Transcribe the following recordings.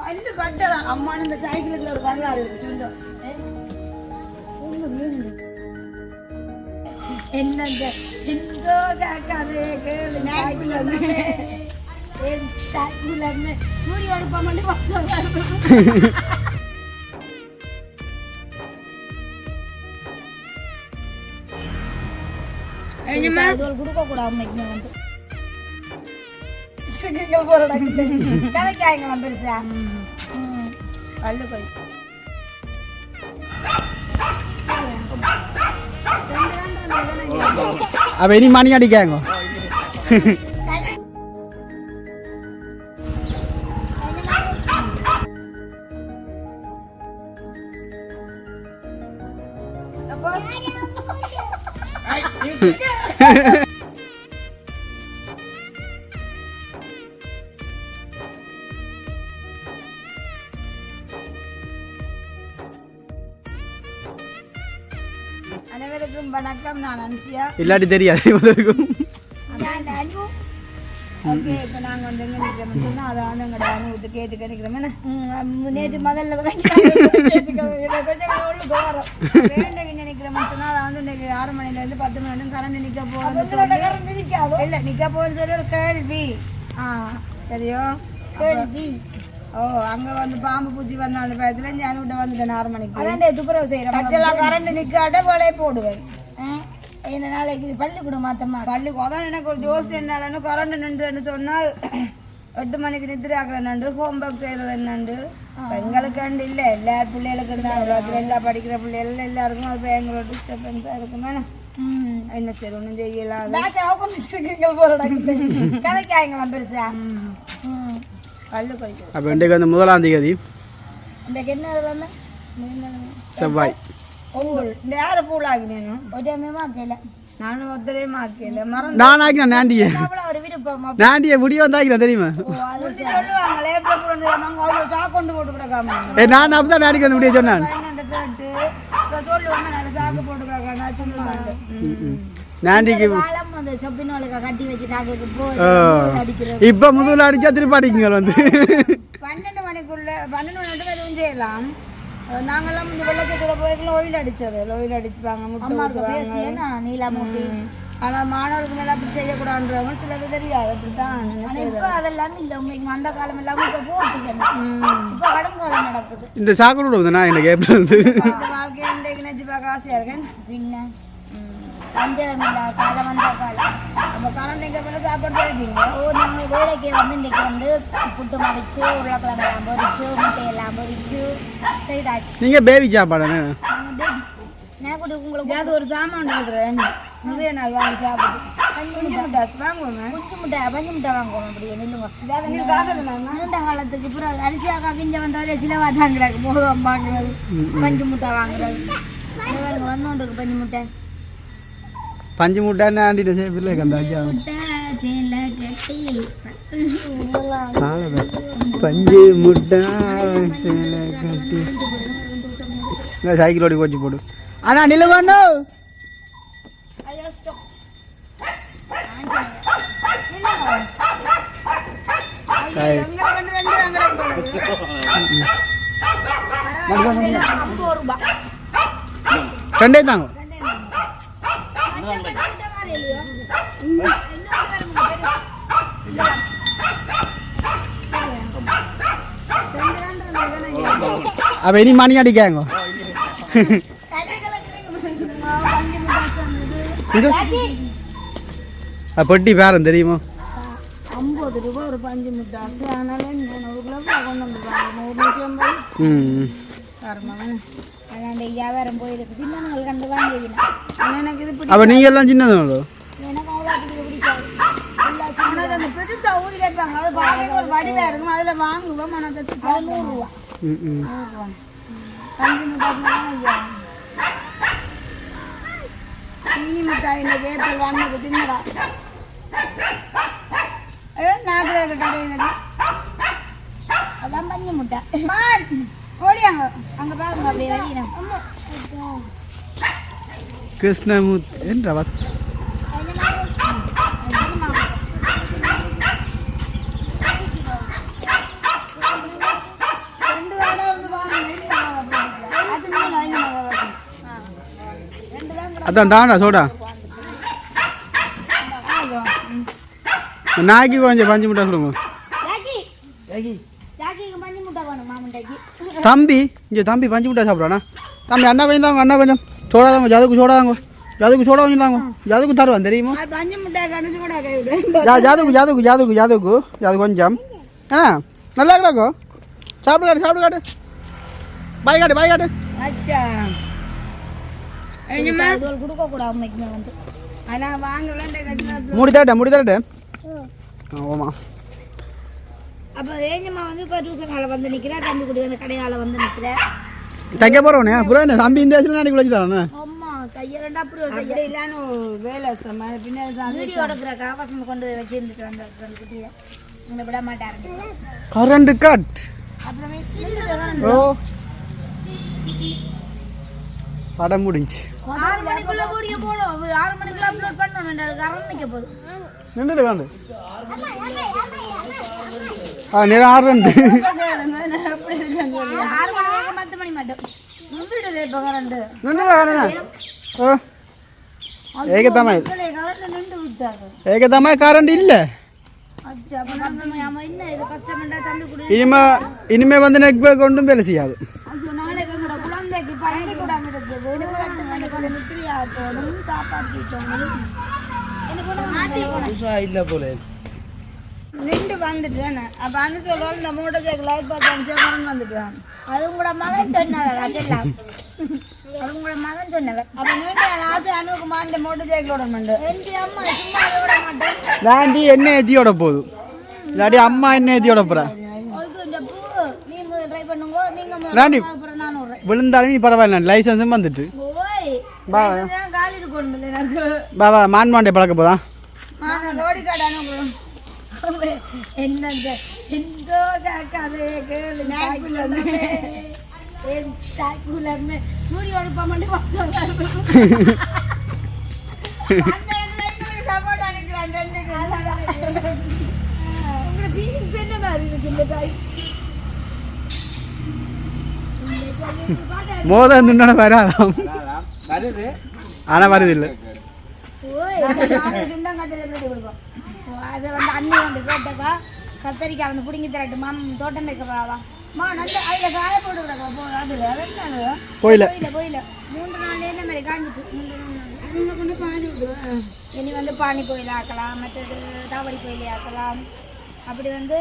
அள்ளு கட்டலாம் அம்மா இந்த சைக்கிளுக்குள்ள ஒரு வரலாறு சொல்லும் என்னங்க எங்கோ கேட்காதே கேளு சூரிய அடுப்பா மட்டும் கொடுக்க கூட அம்மைக்கு வந்து கதைக்காயங்களாம் பெருசா கல்லு போய் அப்ப இனி மணி அடிக்காங்க அனைவருக்கும் வணக்கம். நான் அன்சியா. இல்லாட்டி தெரியாது முதலுக்கும். ஓகே, இப்போ நாங்கள் வந்து எங்கே நிற்கிறோம்னு சொன்னால் அதை வந்து எங்களோட அனுபவத்தை கேட்டுக்க நிற்கிறோம். நேற்று முதல்ல கொஞ்சம் உள்ளுக்கு வரும் வேண்டங்க நிற்கிறோம்னு சொன்னால் அதை வந்து இன்றைக்கு 6 மணிலேருந்து 10 மணி வரைக்கும் கரண்ட் நிற்க போகுது. இல்லை நிற்க போகுதுன்னு சொல்லி ஒரு கேள்வி. சரியோ கேள்வி. ஓ, அங்கே வந்து பாம்பு பூச்சி வந்தாலும் பயத்தில் ஞானிவிட்ட வந்துட்டேன் 6 மணிக்கு. அதான் துப்புரவு செய்கிறேன். கரண்ட் நிற்காட்ட வேலையை போடுவேன். இந்த நாளைக்கு பள்ளிக்கூடம் மாத்தமா பள்ளிக்கூடம் அதான் எனக்கு ஒரு ஜோசி என்னாலன்னு கரண்ட் நின்றுன்னு சொன்னால் 8 மணிக்கு நித்திரை ஆக்கிற நண்டு ஹோம் ஒர்க் செய்கிறது என்னண்டு எங்களுக்கு அண்டு இல்லை எல்லா பிள்ளைகளுக்கும் தான் உலகத்தில் எல்லா படிக்கிற பிள்ளைகள் எல்லாருக்கும் அது எங்களோட டிஸ்டர்பன்ஸாக இருக்குமே. என்ன சரி ஒன்றும் செய்யலாம் கதைக்காயங்களாம் பெருசா பல்லு போய்க்கு. அப்போ இன்றைக்கு வந்து 1ஆம் தேதி இன்றைக்கு என்ன செவ்வாய். இந்த யாரை பூலாகினேனும் ஒரே மாக்கல நானும் ஒருத்தரே மாக்கல மறந்து நான் ஆக்கினேன் நாண்டிய ஒரு விருப்பம் நாண்டிய முடிய வந்து ஆக்கினேன் தெரியுமா? சொல்லுவாங்களே கொண்டு போட்டு கிடக்காம நான் அப்பதான் நாடிக்கு வந்து முடிய சொன்னான் கேட்டு சொல்லுவாங்க நல்ல சாக்கு போட்டு கிடக்கா சொல்லுவாங்க. நாண்டிக்கு கட்டி வச்சு இப்ப முதல்ல அடிச்சா திருப்பி அடிக்குங்க வந்து 12 மணிக்குள்ள 12 மணி எதுவும் செய்யலாம். நாங்கெல்லாம் இந்த வெள்ளச்சோட போயிருக்கல ஒயில் அடிச்சது ஒயில் அடிச்சுப்பாங்க முட்டை நீலாமூட்டி. ஆனால் மாணவர்களுக்கு மேலே அப்படி செய்யக்கூடாதுன்றவங்க சிலது தெரியாது. அப்படித்தான் அதெல்லாம் இல்லை உங்களுக்கு அந்த காலம் எல்லாம் இப்போ போட்டுக்கணும். இப்போ கடுங்காலம் நடக்குது. இந்த சாக்கோடு நான் எனக்கு வாழ்க்கையை இன்றைக்கு நினைச்சு பார்க்க ஆசையாக இருக்கேன். பின்ன பஞ்சம் இல்லை காலம் வந்த காலம் அப்போ கரண்ட் எங்கே மேலே சாப்பாடு போயிருக்கீங்க. நாங்கள் வேலைக்கு வந்து இன்றைக்கி வந்து புட்டு மடிச்சு உருளைக்கிழங்கெல்லாம் பொரிச்சு முட்டையெல்லாம் பொரிச்சு செய்தாச்சு. நீங்கள் பேபி சாப்பாடு நான் கூட உங்களுக்கு அது ஒரு சாமான் இருக்கிறேன் நிறைய நாள் வாங்கி சாப்பிட்டு பஞ்சு முட்டை வாங்குவோங்க. பஞ்சு முட்டை வாங்குவோம். அப்படியே நில்லுங்க நீண்ட காலத்துக்கு பிறகு அரிசியாக்கா கிஞ்ச வந்தாலே சிலவா தாங்கிறாங்க மோதம் வாங்குறது பஞ்சு முட்டை வாங்குறது வந்தோன்றிருக்கு பஞ்சு முட்டை பஞ்சு முட்டான்னு ஆண்டிட்ட சேப்பில்லை கந்தாச்சா பஞ்சு முட்டா சேலை கட்டி சைக்கிள் ஓடி கோச்சு போடு. ஆனா நிலவானோ ரெண்டே தாங்க அப்ப இனி மணி அடிக்காங்க பெட்டி பேரம் தெரியுமா? 50 ரூபா ஒரு பஞ்சு முட்டாசு. ஆனாலும் 100 கிலோ கொண்டு வந்துருக்காங்க 100 வியாபாரம் போயிருக்கு. சின்னவங்க கண்டு வாங்கிவினா எனக்கு இது அப்ப நீங்க எல்லாம் சின்னதுங்களோ? எனக்கு அவ்வளோ பிடிக்காது. அந்த பெருசா ஊதி வைப்பாங்க அது பார்க்க ஒரு வடிவா இருக்கும். அதுல வாங்குவோம். ஆனால் 100 ரூபா பஞ்சு முட்டாசு. சீனி மிட்டாய் இந்த வேப்பல் வாங்கினது தின்னடா நாட்டில் இருக்க கடையில் அதான் பஞ்சு முட்டை ஓடியாங்க அங்கே பாருங்க அப்படியே வெளியினா கிருஷ்ணமூர்த்தி என்ற அதான் தாண்டா சோடா நாய்க்கு கொஞ்சம் பஞ்சு முட்டை சொல்லுங்க தம்பி இங்கே தம்பி பஞ்சு முட்டை சாப்பிட்றானா தம்பி அண்ணா கொஞ்சம் தாங்க அண்ணா கொஞ்சம் சோடா தாங்க ஜாதுக்கு சோடா தாங்க ஜாதுக்கு சோடா கொஞ்சம் தாங்க ஜாதுக்கு தருவான் தெரியுமா ஜாதுக்கு ஜாதுக்கு ஜாதுக்கு ஜாதுக்கு ஜாது கொஞ்சம் ஆ நல்லா கிடக்கும் சாப்பிடு காட்டு சாப்பிடு காட்டு பாய் காட்டு பாய் காட்டு மூடி தரட்டேன் ஆமாம் அப்போ ஏஞ்சம்மா வந்து இப்போ டியூஷனால வந்து நிற்கிறேன் தம்பி குடி வந்து கடையால் வந்து நிற்கிறேன் தைக்க போகிறோண்ணே அப்புறம் என்ன தம்பி இந்த வயசுல நான் குளிச்சு தரேண்ணே அம்மா கையிலண்டா அப்படி இல்லான்னு வேலை பின்னாடி வீடியோ எடுக்கிற காவாசம் கொண்டு வச்சுருந்துட்டு வந்த குட்டியை உன்னை விட மாட்டாரு கரண்ட் கட் அப்புறமே ஓ படம் முடிஞ்சு 6 மணிக்குள்ள வீடியோ போடும் 6 மணிக்குள்ள அப்லோட் பண்ணணும் கரண்ட் நிற்க போகுது நின்றுட்டு வேண்டு நேரம் 6 ரெண்டு 6 மணி 10 மணி மட்டும் நின்றுடுது இப்போ கரண்ட் ஏகத்தமாய் கரண்ட் நின்று விட்டாங்க ஏகத்தமாய் கரண்ட் இல்லை இனிமே வந்து நெட் பேக் ஒன்றும் வேலை செய்யாது இல்லை போல நின்று வந்துட்டேன் அப்ப அனு சொல்லுவோம் இந்த மூட்டை ஜெக் லைட் பார்த்து வந்துட்டான் அதுவும் கூட மகன் சொன்னவர் அதெல்லாம் அதுவும் கூட மகன் சொன்னவர் அப்ப நீண்ட ஆசை அனுக்கு மாண்ட மூட்டை ஜெக்லோட மண்டு என் அம்மா சும்மா விட மாட்டேன் தாண்டி என்ன ஏத்தியோட போதும் இல்லாட்டி அம்மா என்ன ஏத்தியோட போறேன் விழுந்தாலும் நீ பரவாயில்ல லைசன்ஸும் வந்துட்டு பாபா மான்மாண்டே பழக்க போதா மோதம் துண்டான வராதாம் ஆனா வருது இல்லை அது வந்து அண்ணி வந்து கேட்டப்பா கத்தரிக்காய் வந்து பிடிங்கி தரட்டுமா தோட்டம் வைக்க போறாவா நல்ல அதில் காய போட்டு விடக்கா போயில 3 நாள்ல என்ன மாதிரி காஞ்சிட்டு 3 நாள் கொண்டு பானி விடுவேன் இனி வந்து பானி கோயில் ஆக்கலாம் மற்றது தாவடி கோயில் ஆக்கலாம் அப்படி வந்து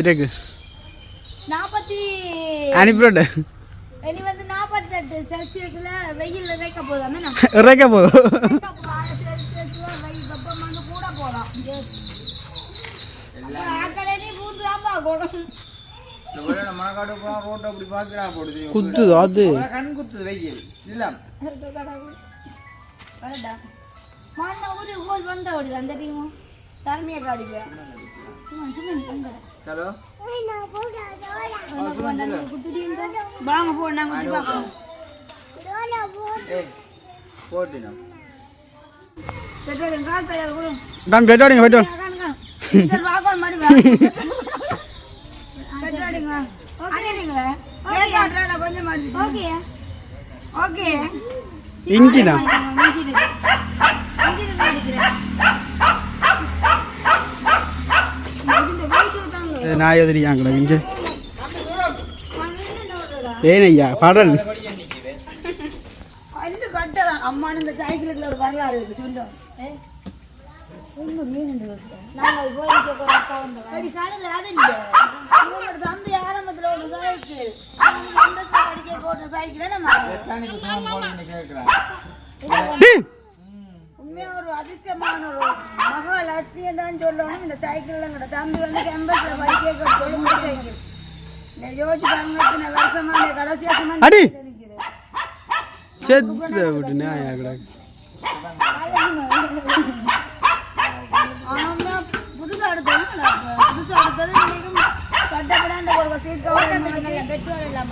இருக்கு 40 அனுப்பிவிட இனி வந்து 48 செல்சியஸ்ல வெயில் இறைக்க போதாமே இறைக்க போதும் கூட போகலாம் குத்துது அது தான் பெட்டோடிங்க பெட்டோல் இஞ்சினா நான் எதிரியாங்களா இஞ்சி ஏனையா பாடல் அம்மா இந்த சைக்கிள் ஒரு வரலாறு இருக்கு சொல்லும் தம்பி ஆரம்பத்துல ஒரு சைக்கிள் படிக்க போட்ட சைக்கிள் உண்மையா ஒரு அதிர்ஷ்டமான ஒரு மகாலட்சுமி தான் சொல்லணும் இந்த சைக்கிள் தம்பி வந்து கேம்பஸ்ல படிக்க சொல்லும் சைக்கிள் இந்த யோசிச்சு பாருங்க வருஷமா கடைசி வருஷமா செத்து விட்டுனே புதுசா எடுத்தது கட்டப்படாண்ட ஒரு சீட் கவர் பெட்ரோல் எல்லாம்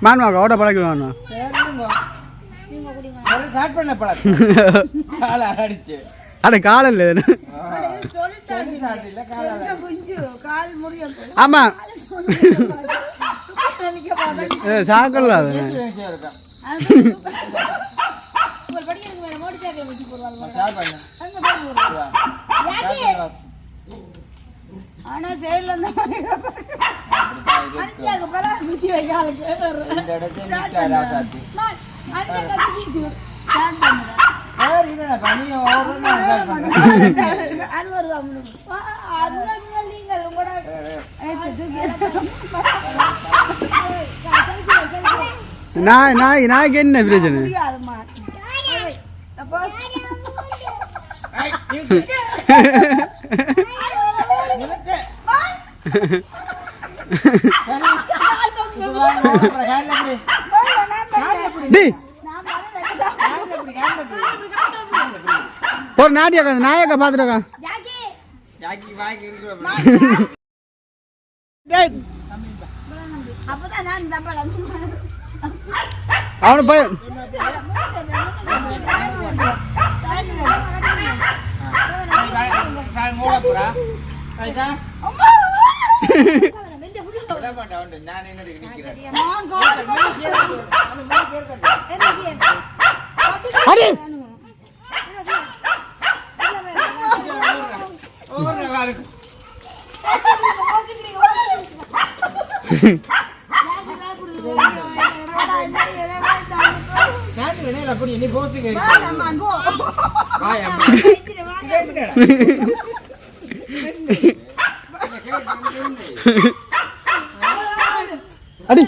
மான்வாங்க ஓட பழகுவாங்க நீங்க ஸ்டார்ட் பண்ண பழக்கம் கால அடிச்சு அட கால் இல்லை கால் முடிய ஆமா சாக்கல அது ஆனா சைடுல இந்த நாய்க்கு என்ன பிரச்சனை ஒரு நாட்டியக்கா நாயக்கா பாத்துருக்கா அவனு போய் அடி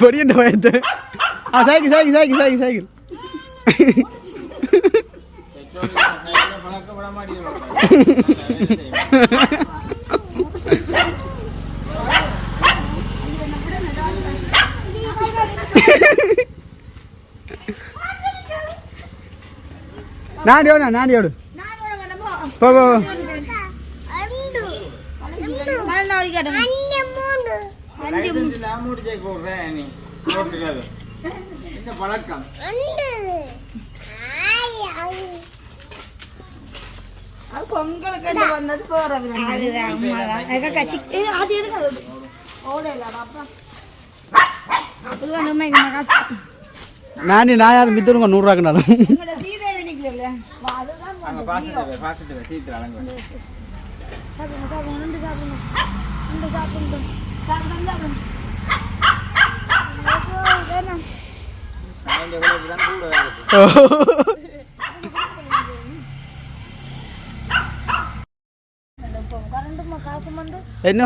பொடியண்ட பயத்து cycle cycle cycle cycle cycle நாடி ஓடு நாடி ஓடு போ போ பழக்கம் பொங்கலுக்கு வந்தது போறது நானே நான் யாரும் வித்துடுங்க 100 ரூபாய்க்குனாலும் சீதேவி நிக்கல என்ன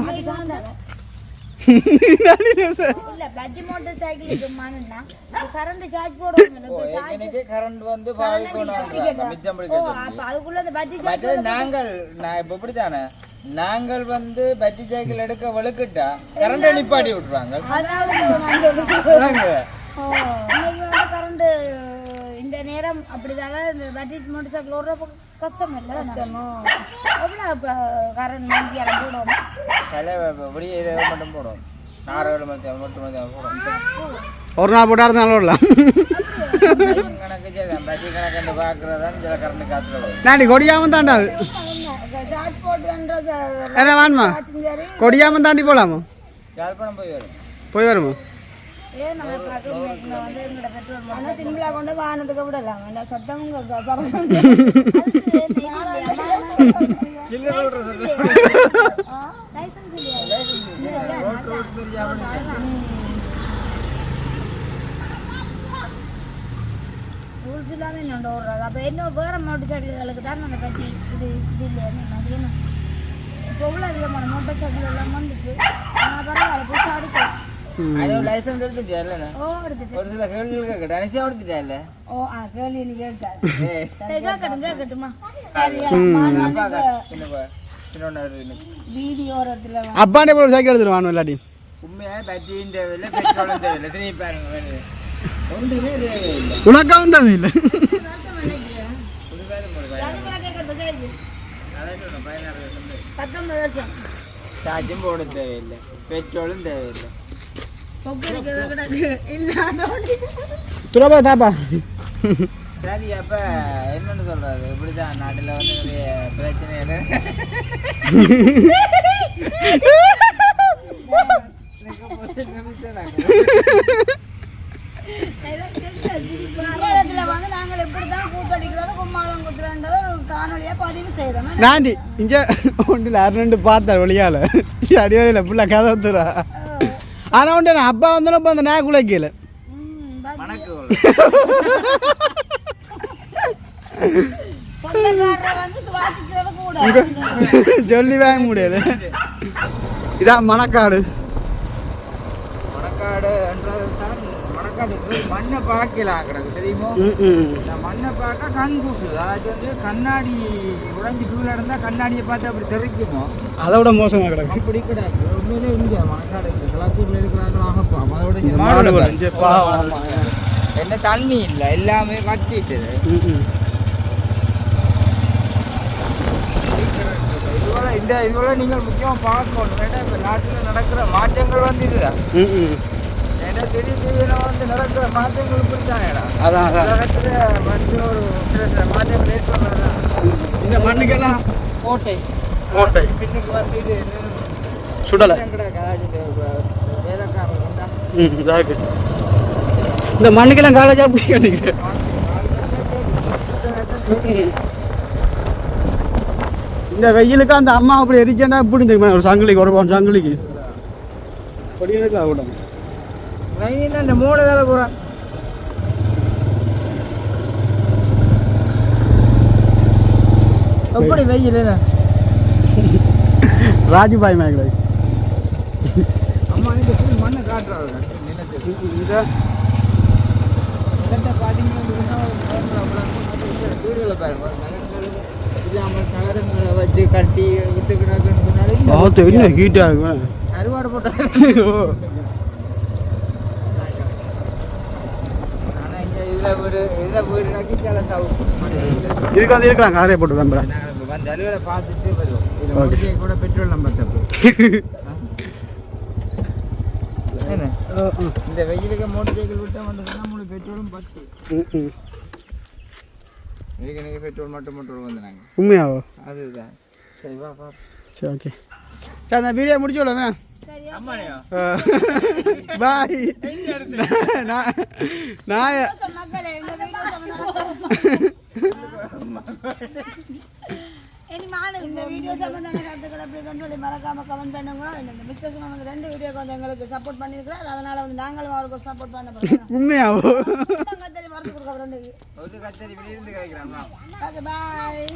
நாங்கள் வந்து பஜ்ஜி சைக்கிள் எடுக்க வழுக்கிட்டா கரண்ட் நிப்பாட்டி விட்டுருவாங்க. கரண்ட் இந்த நேரம் அப்படிதால இந்த பட்ஜெட் மோட்டர் சைக்கிள் ஓடுறப்ப கஷ்டம் இல்லை எவ்வளோ கரண்ட் வாங்கி எல்லாம் போடுவோம் மட்டும் போடும் 6 மட்டும் போடும். ஒரு நாள் போட்டா இருந்தாலும் ஓடலாம். கணக்கு பஜ்ஜி கணக்கு பார்க்கறதான் சில கரண்ட் காசு நாடி கொடியாம தாண்டா சார்ஜ் போட்டு என்ன வேணுமா கொடியாம தாண்டி போகலாமா யாழ்ப்பாணம் போய் வருமா சிம்பிளா கொண்டு வாகனத்துக்கு விடலாம் சத்தம் ரூல்ஸ் இல்லாம என்ன ஓடுறாங்க அப்போ என்ன வேற மோட்டர் சைக்கிள்களுக்கு தான் அந்த பற்றி இது இது இல்லையா இப்போ உள்ள விதமான மோட்டர் சைக்கிள் எல்லாம் வந்துட்டு நான் பரவாயில்ல போய் அடிக்கலாம். லைசன்ஸ் எடுத்துட்டேன். ஓ எடுத்துட்டு ஒரு சில கேள்வி கேட்கட்டேன் அனிசியா எடுத்துட்டேன். ஓ கேள்வி நீ கேட்காது கேட்கட்டுமா வீடியோரத்தில் அப்பாண்டே போய் சைக்கிள் எடுத்துருவான் இல்லாட்டி உண்மையா பேட்டரியும் தேவையில்லை பெட்ரோலும் தேவையில்லை திரும்பி பாருங்க ஒன்றுமே தேவையில்லை உனக்காவும் தேவையில்லை சார்ஜும் போட தேவையில்லை, பெட்ரோலும் தேவையில்லை. கொக்கு இருக்கிறது கூட இல்லாதோண்டி துறப்பா தாப்பா. சரி, அப்ப என்னன்னு சொல்றது, இப்படிதான் நாட்டுல வந்து நிறைய பிரச்சனை. வந்து நாங்கள் எப்படிதான் கூத்தடிக்கிறதோ கும்மாளம் குத்துறன்றதை காணொலியா பதிவு செய்யறோம். நாண்டி இங்க ஒன்றில் 2 பார்த்தா ஒளியால அடிவரையில் ஃபுல்லாக கதை துறா. ஆனால் ஒன்று நான் அப்பா வந்தோம் இப்போ அந்த நாய் குலைக்கல வணக்கம். சொந்தக்காரரை வந்து சுவாசிக்கிறது கூட சொல்லி வாங்க முடியாது. இதான் மணக்காடு. மணக்காடு என்றதான் மணக்காடு மண்ணை பார்க்கலாம் கிடக்கு தெரியுமோ. இந்த மண்ணை பார்க்க கண் கூசுது. அது வந்து கண்ணாடி உடைஞ்சி கீழே இருந்தால் கண்ணாடியை பார்த்து அப்படி தெரிக்குமோ, அதோட மோசமாக கிடக்கு. அப்படி கிடக்கு. உண்மையிலே இங்கே மணக்காடு இந்த கலாச்சூரில் இருக்கிறாங்களாகப்பா அதோட என்ன தண்ணி இல்லை, எல்லாமே வத்திட்டுது. இதுவரை நீங்கள் முக்கியமாக பார்க்கணும். ஏன்னா இப்போ நாட்டில் நடக்கிற மாற்றங்கள் வந்து இதுதான். ஏன்னா திடீர்னு வந்து நடக்கிற மாற்றங்கள் இப்படித்தான். அதான் உலகத்தில் வந்து ஒரு சில மாற்றங்கள் ஏற்படுறதான். இந்த மண்ணுக்கெல்லாம் கோட்டை பின்னுக்கு வந்து இது சுடலை வேலைக்காரர் வந்தா இந்த மண்ணுக்கெல்லாம் காலேஜாக பிடிக்க. இந்த வெயிலுக்கு அந்த அம்மா அப்படி எரிச்சேன்னா இப்படி தெரியுமா ஒரு சங்கிலிக்கு ஒரு சங்கிலிக்கு படிக்கிறதுக்கு ஆகட்டும். இந்த 3 வேலை போகிறான். எப்படி வெயில் ராஜுபாய் மேலே அம்மா இந்த மண்ணை காட்டுறாங்க. நிலத்தை பார்த்தீங்கன்னா வீடுகளை பாருங்க, இல்லாமல் நகரங்களை வச்சு கட்டி விட்டு கிடக்குன்னு இன்னும் ஹீட்டாக இருக்கும். அறுவாடு போட்டாங்க. ஆனால் இங்கே இதில் வீடு நக்கிச்சால இதுக்கு இருக்கலாம் காரையை போட்டு நம்புறேன். வந்து அலுவலை பார்த்துட்டு வருவோம். இதில் முடிஞ்ச கூட பெட்ரோல் நம்பர் தப்பு. என்ன இந்த வெயிலுக்கு மோட்டர் சைக்கிள் விட்டால் வந்ததுன்னா முழு பெட்ரோலும் 10. இதுக்கு பெட்ரோல் மட்டும் வந்து நாங்கள் உண்மையாவோ அதுதான். சரி வா வா. சரி ஓகே. சரி அந்த வீடியோ முடிச்சு விடுவேண்ணா. பாய். நான் இந்த வீடியோ சம்பந்தான கருத்துக்களை அப்படி சொல்லி மறக்காம கமெண்ட் பண்ணுங்க. இந்த மிஸ்டர் வந்து 2 வீடியோக்கு வந்து எங்களுக்கு சப்போர்ட் பண்ணியிருக்கிறார். அதனால வந்து நாங்களும் அவருக்கு சப்போர்ட் பண்ண போறோம். உண்மையாவோ கத்தரி வரது கொடுக்க ஒரு கத்தரி வெளியிருந்து கிடைக்கிறாங்க. பாய்.